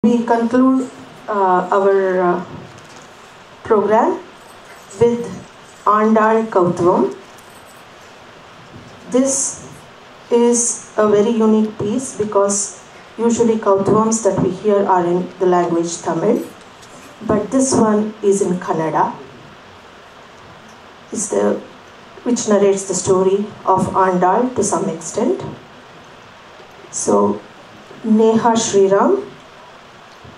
We conclude our program with Andal Kautvam. This is a very unique piece because usually Kautvams that we hear are in the language Tamil, but this one is in Kannada, which narrates the story of Andal to some extent. So Neha Sriram,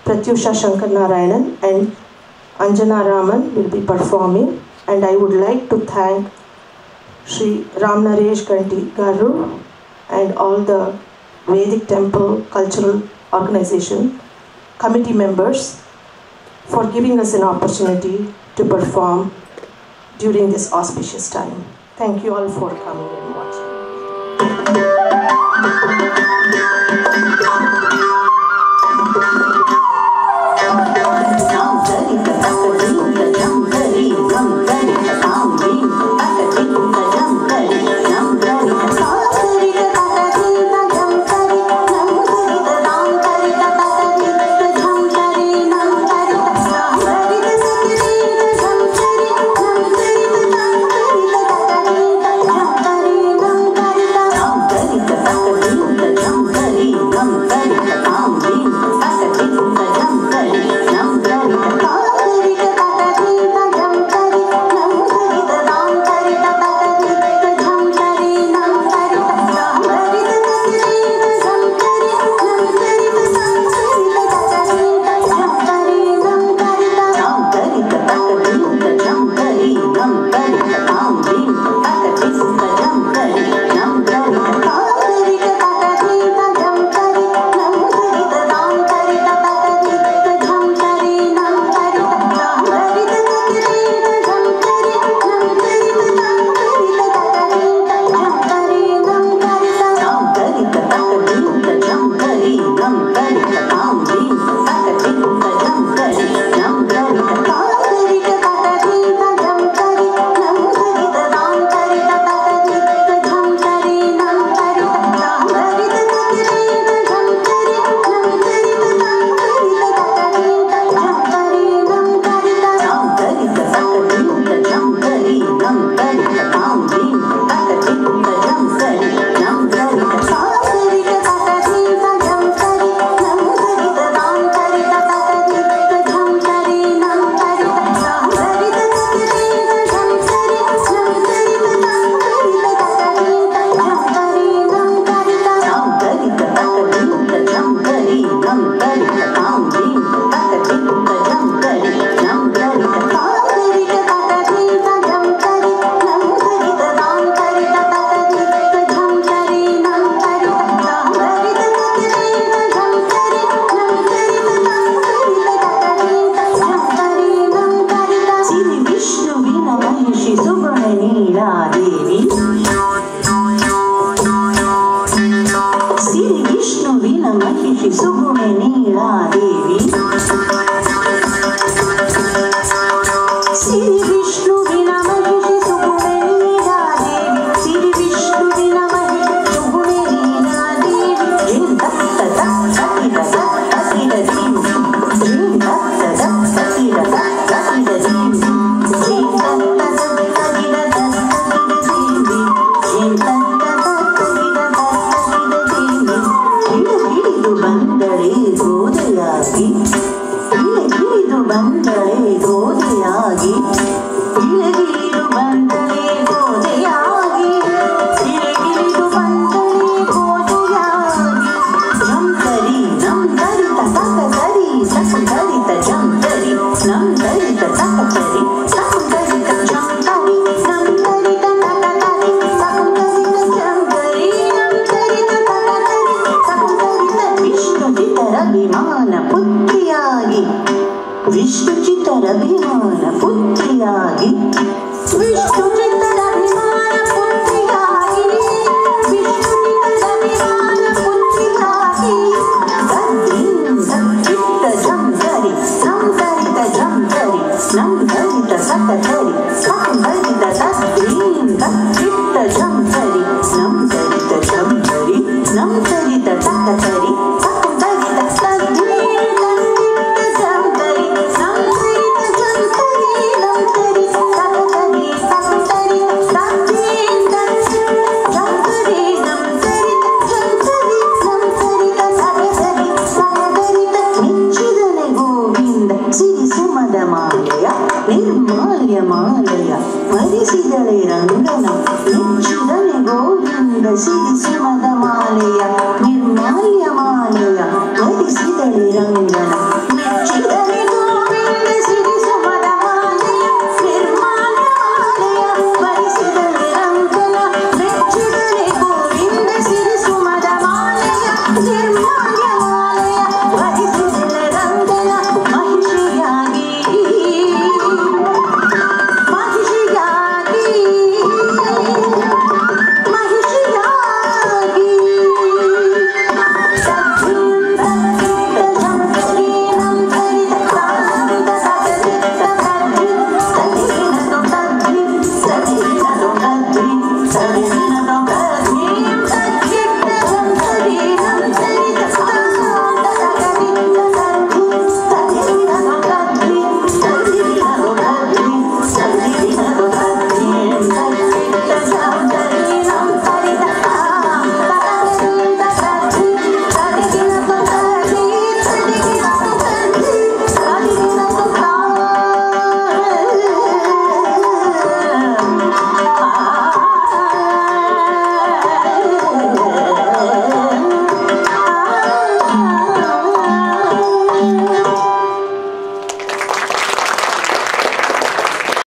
Pratyusha Shankar Narayanan and Anjana Raman will be performing, and I would like to thank Sri Ram Naresh Ganti Garu and all the Vedic Temple Cultural Organization committee members for giving us an opportunity to perform during this auspicious time. Thank you all for coming and watching. Nam ಮಾಲೆಯ ನಿರ್ಮಾಲ್ಯ ಮಾಲೆಯ ವರಿಸಿದಳೆ ರಂಗನ ಮೆಚ್ಚಿದನೆ ಗೋವಿಂದ ಸಿರಿಸುಮದ ಮಾಲೆಯ ನಿರ್ಮಾಲ್ಯ ಮಾಲೆಯ ವರಿಸಿದಳೆ ರಂಗನ